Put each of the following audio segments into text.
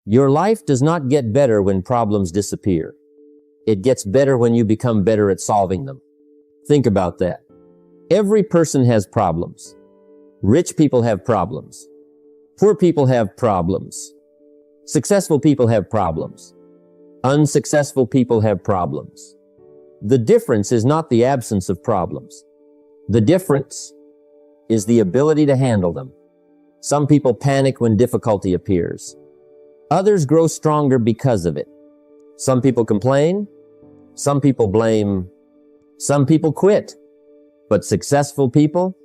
Your life does not get better when problems disappear. It gets better when you become better at solving them. Think about that. Every person has problems. Rich people have problems. Poor people have problems. Successful people have problems. Unsuccessful people have problems. The difference is not the absence of problems. The difference is the ability to handle them. Some people panic when difficulty appears. Others grow stronger because of it. Some people complain. Some people blame. Some people quit. But successful people,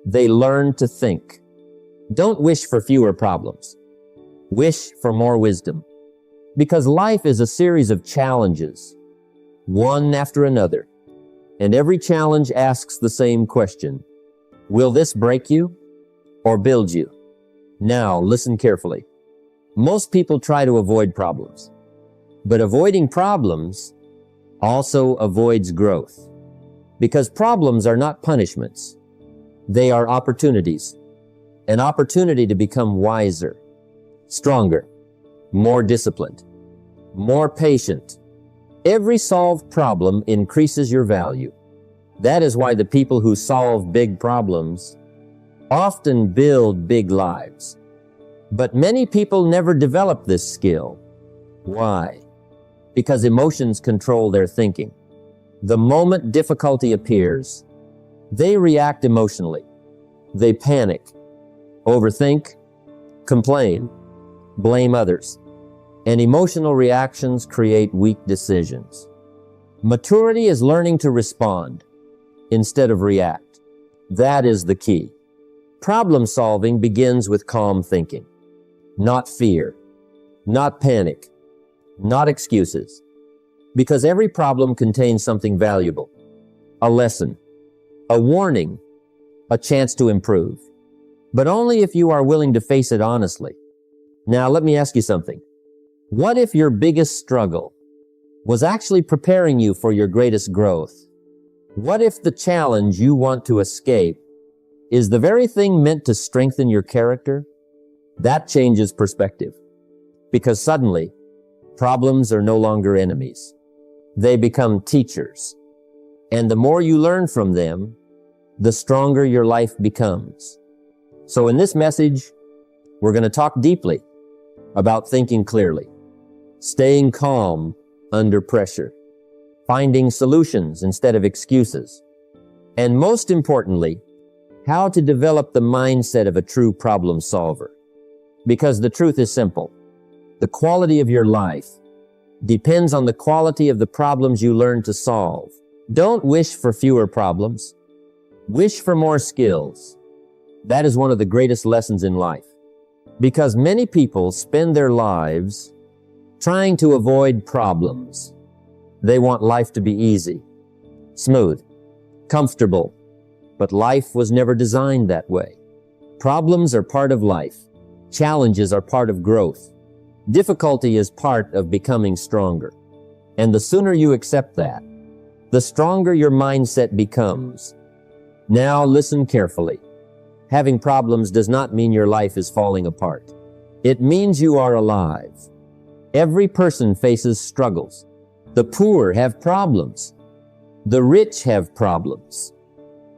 they learn to think. Don't wish for fewer problems. Wish for more wisdom. Because life is a series of challenges, one after another. And every challenge asks the same question. Will this break you or build you? Now, listen carefully. Most people try to avoid problems. But avoiding problems also avoids growth. Because problems are not punishments. They are opportunities. An opportunity to become wiser, stronger, more disciplined, more patient. Every solved problem increases your value. That is why the people who solve big problems often build big lives. But many people never develop this skill. Why? Because emotions control their thinking. The moment difficulty appears, they react emotionally. They panic, overthink, complain, blame others. And emotional reactions create weak decisions. Maturity is learning to respond instead of react. That is the key. Problem solving begins with calm thinking, not fear, not panic, not excuses. Because every problem contains something valuable, a lesson, a warning, a chance to improve. But only if you are willing to face it honestly. Now, let me ask you something. What if your biggest struggle was actually preparing you for your greatest growth? What if the challenge you want to escape is the very thing meant to strengthen your character? That changes perspective. Because suddenly, problems are no longer enemies. They become teachers. And the more you learn from them, the stronger your life becomes. So in this message, we're going to talk deeply about thinking clearly, staying calm under pressure, finding solutions instead of excuses, and most importantly, how to develop the mindset of a true problem solver. Because the truth is simple. The quality of your life depends on the quality of the problems you learn to solve. Don't wish for fewer problems. Wish for more skills. That is one of the greatest lessons in life. Because many people spend their lives trying to avoid problems. They want life to be easy, smooth, comfortable. But life was never designed that way. Problems are part of life. Challenges are part of growth. Difficulty is part of becoming stronger. And the sooner you accept that, the stronger your mindset becomes. Now listen carefully. Having problems does not mean your life is falling apart. It means you are alive. Every person faces struggles. The poor have problems. The rich have problems.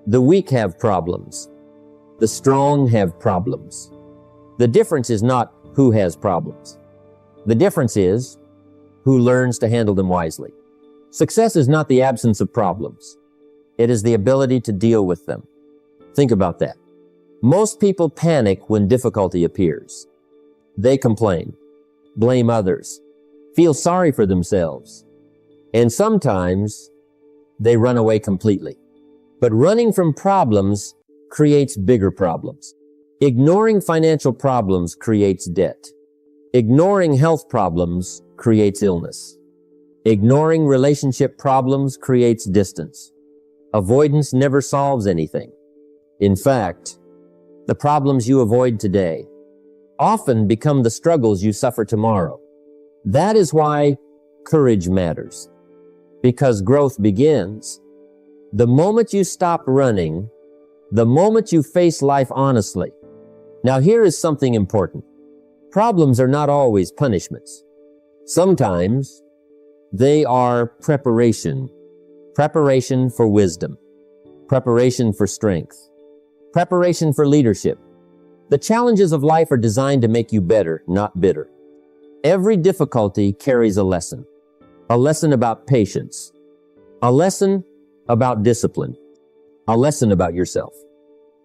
The weak have problems. The strong have problems. The difference is not who has problems. The difference is who learns to handle them wisely. Success is not the absence of problems. It is the ability to deal with them. Think about that. Most people panic when difficulty appears. They complain, blame others, feel sorry for themselves, and sometimes they run away completely. But running from problems creates bigger problems. Ignoring financial problems creates debt. Ignoring health problems creates illness. Ignoring relationship problems creates distance. Avoidance never solves anything. In fact, the problems you avoid today often become the struggles you suffer tomorrow. That is why courage matters. Because growth begins the moment you stop running, the moment you face life honestly. Now here is something important. Problems are not always punishments. Sometimes they are preparation. Preparation for wisdom. Preparation for strength. Preparation for leadership. The challenges of life are designed to make you better, not bitter. Every difficulty carries a lesson. A lesson about patience. A lesson about discipline. A lesson about yourself.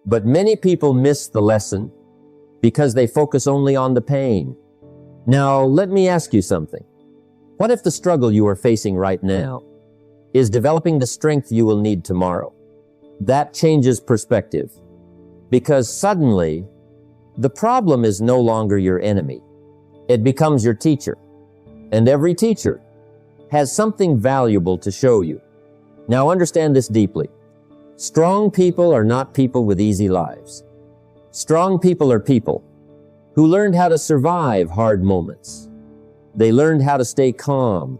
But many people miss the lesson because they focus only on the pain. Now, let me ask you something. What if the struggle you are facing right now is developing the strength you will need tomorrow? That changes perspective, because suddenly the problem is no longer your enemy. It becomes your teacher, and every teacher has something valuable to show you. Now understand this deeply. Strong people are not people with easy lives. Strong people are people who learned how to survive hard moments. They learned how to stay calm,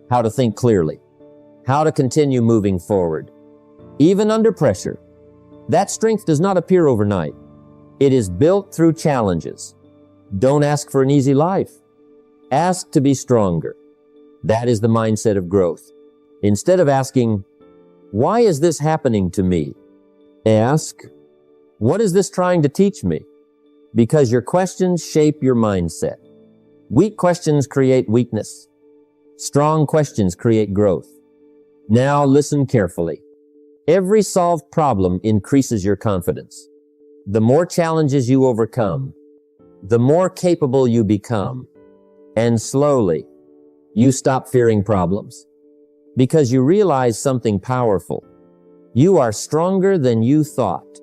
how to think clearly, how to continue moving forward, even under pressure. That strength does not appear overnight. It is built through challenges. Don't ask for an easy life. Ask to be stronger. That is the mindset of growth. Instead of asking, why is this happening to me? Ask, what is this trying to teach me? Because your questions shape your mindset. Weak questions create weakness. Strong questions create growth. Now listen carefully. Every solved problem increases your confidence. The more challenges you overcome, the more capable you become. And slowly, you stop fearing problems because you realize something powerful. You are stronger than you thought,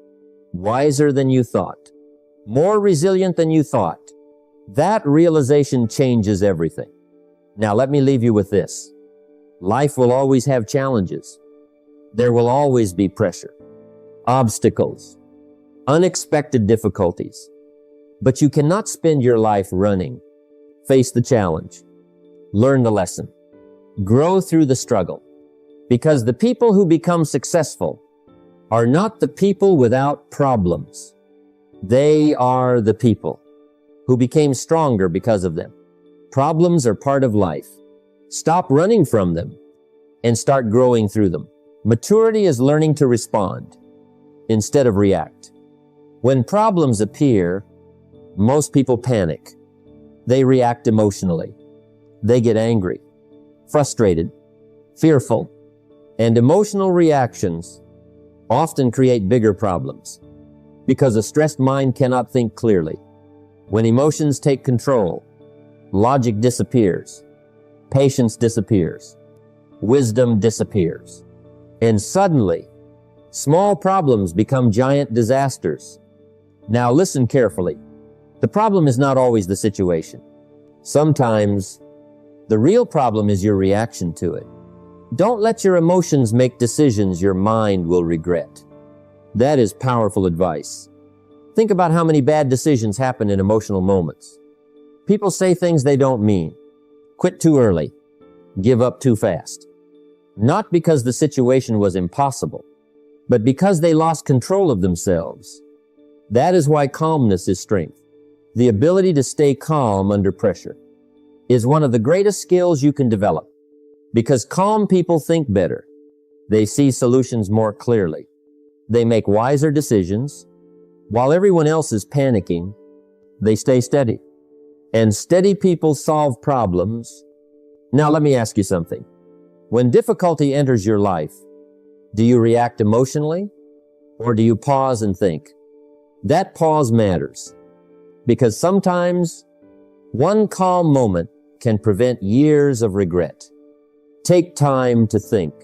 wiser than you thought, more resilient than you thought. That realization changes everything. Now let me leave you with this. Life will always have challenges. There will always be pressure, obstacles, unexpected difficulties. But you cannot spend your life running. Face the challenge. Learn the lesson. Grow through the struggle. Because the people who become successful are not the people without problems. They are the people who became stronger because of them. Problems are part of life. Stop running from them and start growing through them. Maturity is learning to respond instead of react. When problems appear, most people panic. They react emotionally. They get angry, frustrated, fearful, and emotional reactions often create bigger problems because a stressed mind cannot think clearly. When emotions take control, logic disappears, patience disappears, wisdom disappears, and suddenly, small problems become giant disasters. Now listen carefully. The problem is not always the situation. Sometimes, the real problem is your reaction to it. Don't let your emotions make decisions your mind will regret. That is powerful advice. Think about how many bad decisions happen in emotional moments. People say things they don't mean, quit too early, give up too fast. Not because the situation was impossible, but because they lost control of themselves. That is why calmness is strength. The ability to stay calm under pressure is one of the greatest skills you can develop, because calm people think better. They see solutions more clearly. They make wiser decisions. While everyone else is panicking, they stay steady. And steady people solve problems. Now let me ask you something. When difficulty enters your life, do you react emotionally or do you pause and think? That pause matters because sometimes one calm moment can prevent years of regret. Take time to think.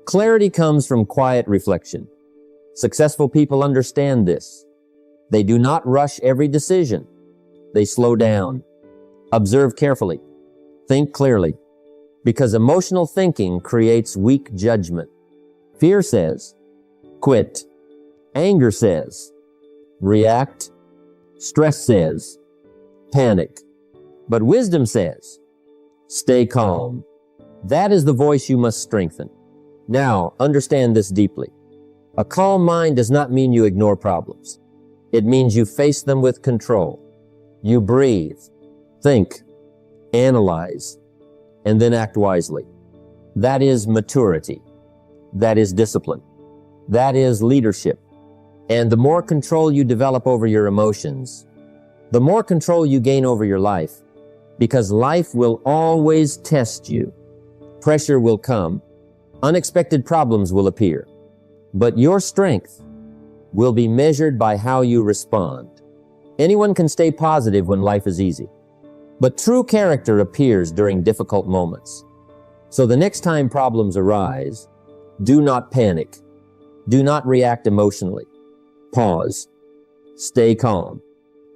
Clarity comes from quiet reflection. Successful people understand this. They do not rush every decision. They slow down, observe carefully, think clearly, because emotional thinking creates weak judgment. Fear says, quit. Anger says, react. Stress says, panic. But wisdom says, stay calm. That is the voice you must strengthen. Now, understand this deeply. A calm mind does not mean you ignore problems. It means you face them with control. You breathe, think, analyze, and then act wisely. That is maturity. That is discipline. That is leadership. And the more control you develop over your emotions, the more control you gain over your life, because life will always test you. Pressure will come. Unexpected problems will appear. But your strength will be measured by how you respond. Anyone can stay positive when life is easy, but true character appears during difficult moments. So the next time problems arise, do not panic. Do not react emotionally. Pause. Stay calm.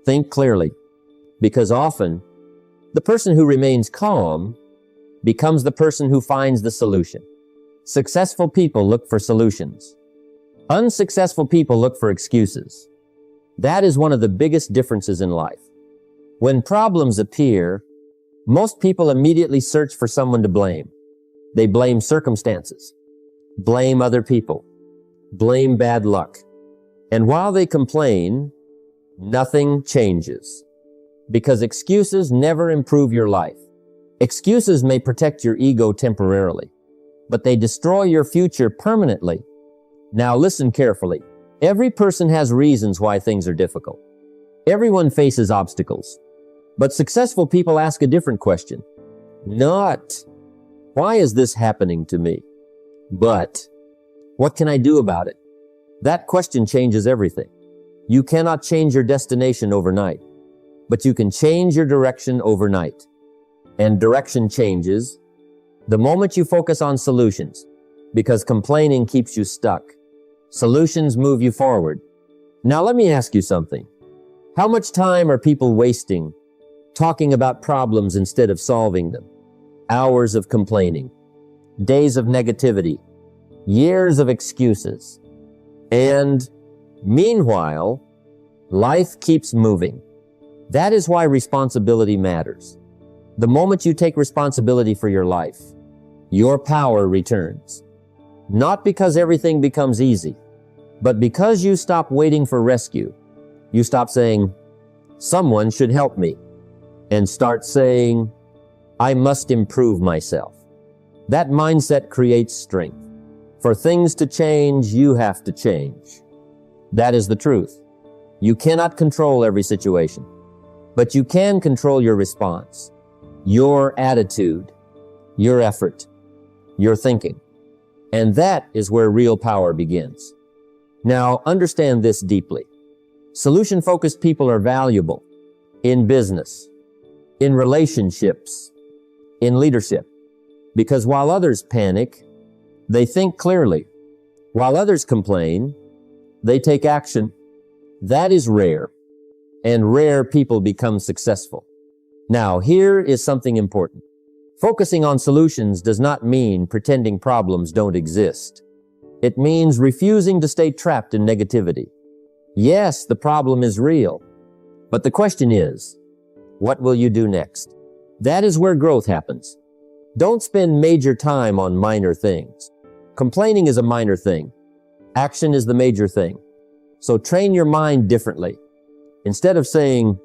Think clearly, because often the person who remains calm becomes the person who finds the solution. Successful people look for solutions. Unsuccessful people look for excuses. That is one of the biggest differences in life. When problems appear, most people immediately search for someone to blame. They blame circumstances, blame other people, blame bad luck. And while they complain, nothing changes. Because excuses never improve your life. Excuses may protect your ego temporarily, but they destroy your future permanently. Now listen carefully. Every person has reasons why things are difficult. Everyone faces obstacles. But successful people ask a different question. Not, why is this happening to me? But, what can I do about it? That question changes everything. You cannot change your destination overnight, but you can change your direction overnight. And direction changes the moment you focus on solutions, because complaining keeps you stuck. Solutions move you forward. Now let me ask you something. How much time are people wasting talking about problems instead of solving them? Hours of complaining, days of negativity, years of excuses. And meanwhile, life keeps moving. That is why responsibility matters. The moment you take responsibility for your life, your power returns. Not because everything becomes easy, but because you stop waiting for rescue. You stop saying, someone should help me, and start saying, I must improve myself. That mindset creates strength. For things to change, you have to change. That is the truth. You cannot control every situation, but you can control your response, your attitude, your effort, your thinking. And that is where real power begins. Now, understand this deeply. Solution-focused people are valuable in business, in relationships, in leadership. Because while others panic, they think clearly. While others complain, they take action. That is rare. And rare people become successful. Now, here is something important. Focusing on solutions does not mean pretending problems don't exist. It means refusing to stay trapped in negativity. Yes, the problem is real. But the question is, what will you do next? That is where growth happens. Don't spend major time on minor things. Complaining is a minor thing. Action is the major thing. So train your mind differently. Instead of saying,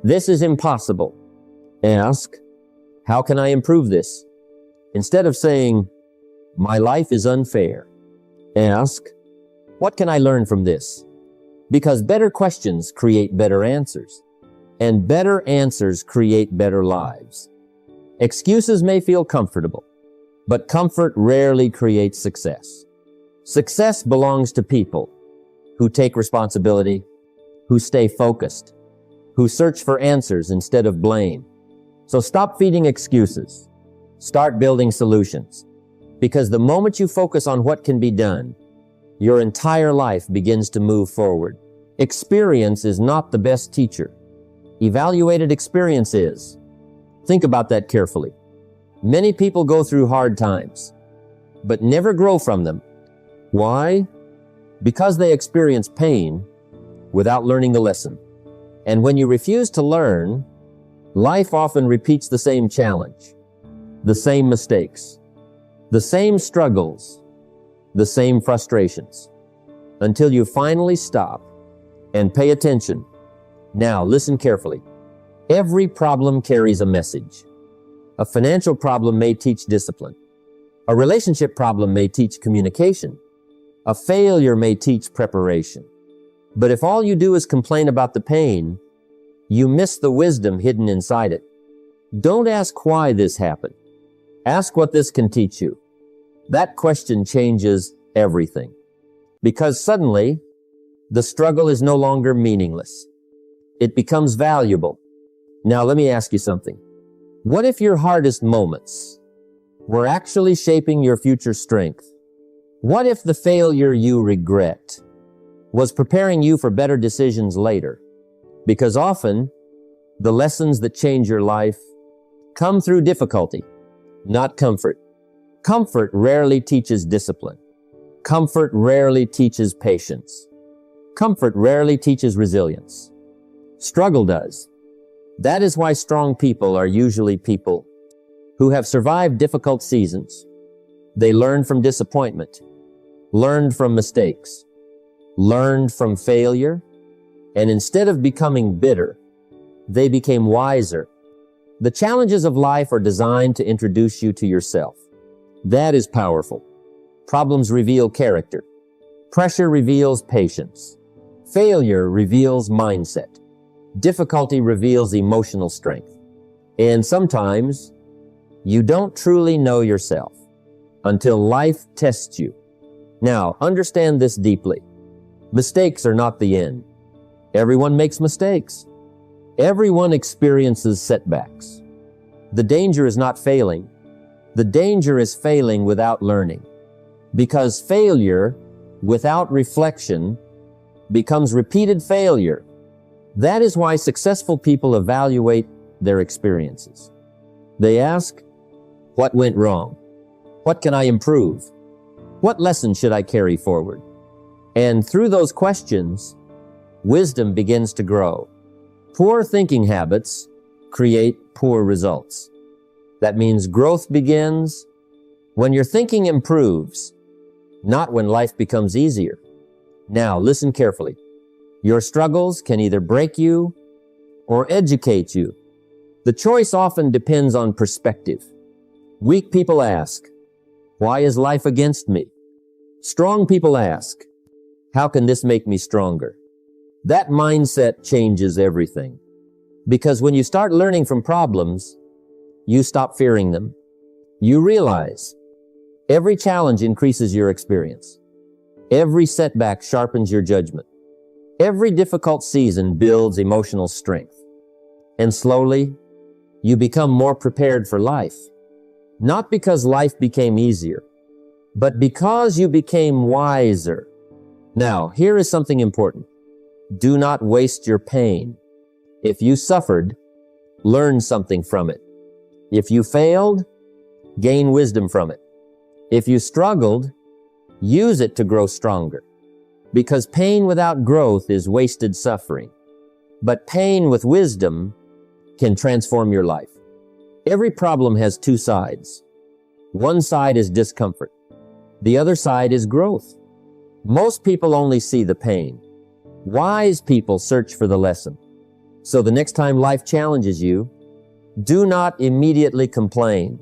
this is impossible, ask, how can I improve this? Instead of saying, my life is unfair, ask, what can I learn from this? Because better questions create better answers, and better answers create better lives. Excuses may feel comfortable, but comfort rarely creates success. Success belongs to people who take responsibility, who stay focused, who search for answers instead of blame. So stop feeding excuses. Start building solutions. Because the moment you focus on what can be done, your entire life begins to move forward. Experience is not the best teacher. Evaluated experience is. Think about that carefully. Many people go through hard times, but never grow from them. Why? Because they experience pain without learning the lesson. And when you refuse to learn, life often repeats the same challenge, the same mistakes, the same struggles, the same frustrations, until you finally stop and pay attention. Now, listen carefully. Every problem carries a message. A financial problem may teach discipline. A relationship problem may teach communication. A failure may teach preparation. But if all you do is complain about the pain, you miss the wisdom hidden inside it. Don't ask why this happened. Ask what this can teach you. That question changes everything. Because suddenly, the struggle is no longer meaningless. It becomes valuable. Now let me ask you something. What if your hardest moments were actually shaping your future strength? What if the failure you regret was preparing you for better decisions later? Because often, the lessons that change your life come through difficulty, not comfort. Comfort rarely teaches discipline. Comfort rarely teaches patience. Comfort rarely teaches resilience. Struggle does. That is why strong people are usually people who have survived difficult seasons. They learned from disappointment, learned from mistakes, learned from failure, and instead of becoming bitter, they became wiser. The challenges of life are designed to introduce you to yourself. That is powerful. Problems reveal character. Pressure reveals patience. Failure reveals mindset. Difficulty reveals emotional strength. And sometimes, you don't truly know yourself until life tests you. Now, understand this deeply. Mistakes are not the end. Everyone makes mistakes. Everyone experiences setbacks. The danger is not failing. The danger is failing without learning. Because failure without reflection becomes repeated failure. That is why successful people evaluate their experiences. They ask, what went wrong? What can I improve? What lesson should I carry forward? And through those questions, wisdom begins to grow. Poor thinking habits create poor results. That means growth begins when your thinking improves, not when life becomes easier. Now, listen carefully. Your struggles can either break you or educate you. The choice often depends on perspective. Weak people ask, why is life against me? Strong people ask, how can this make me stronger? That mindset changes everything. Because when you start learning from problems, you stop fearing them. You realize every challenge increases your experience. Every setback sharpens your judgment. Every difficult season builds emotional strength. And slowly, you become more prepared for life. Not because life became easier, but because you became wiser. Now, here is something important. Do not waste your pain. If you suffered, learn something from it. If you failed, gain wisdom from it. If you struggled, use it to grow stronger. Because pain without growth is wasted suffering. But pain with wisdom can transform your life. Every problem has two sides. One side is discomfort. The other side is growth. Most people only see the pain. Wise people search for the lesson. So the next time life challenges you, do not immediately complain.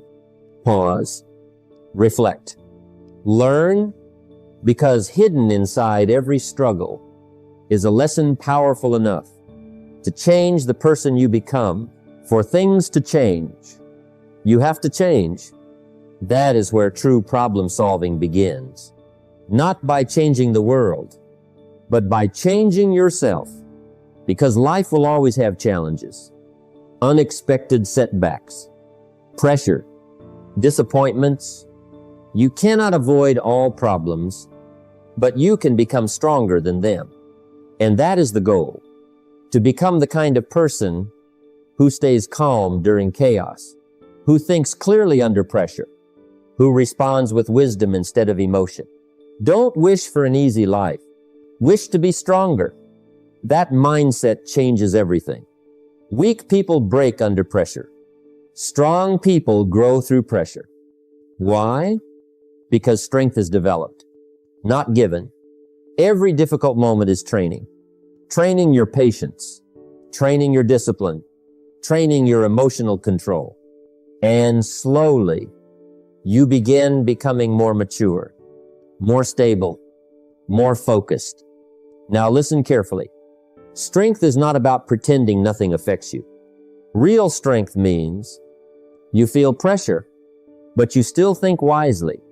Pause. Reflect. Learn, because hidden inside every struggle is a lesson powerful enough to change the person you become. For things to change, you have to change. That is where true problem solving begins. Not by changing the world, but by changing yourself. Because life will always have challenges, unexpected setbacks, pressure, disappointments. You cannot avoid all problems, but you can become stronger than them. And that is the goal, to become the kind of person who stays calm during chaos, who thinks clearly under pressure, who responds with wisdom instead of emotion. Don't wish for an easy life. Wish to be stronger. That mindset changes everything. Weak people break under pressure. Strong people grow through pressure. Why? Because strength is developed, not given. Every difficult moment is training. Training your patience, training your discipline, training your emotional control. And slowly, you begin becoming more mature, more stable, more focused. Now listen carefully. Strength is not about pretending nothing affects you. Real strength means you feel pressure, but you still think wisely.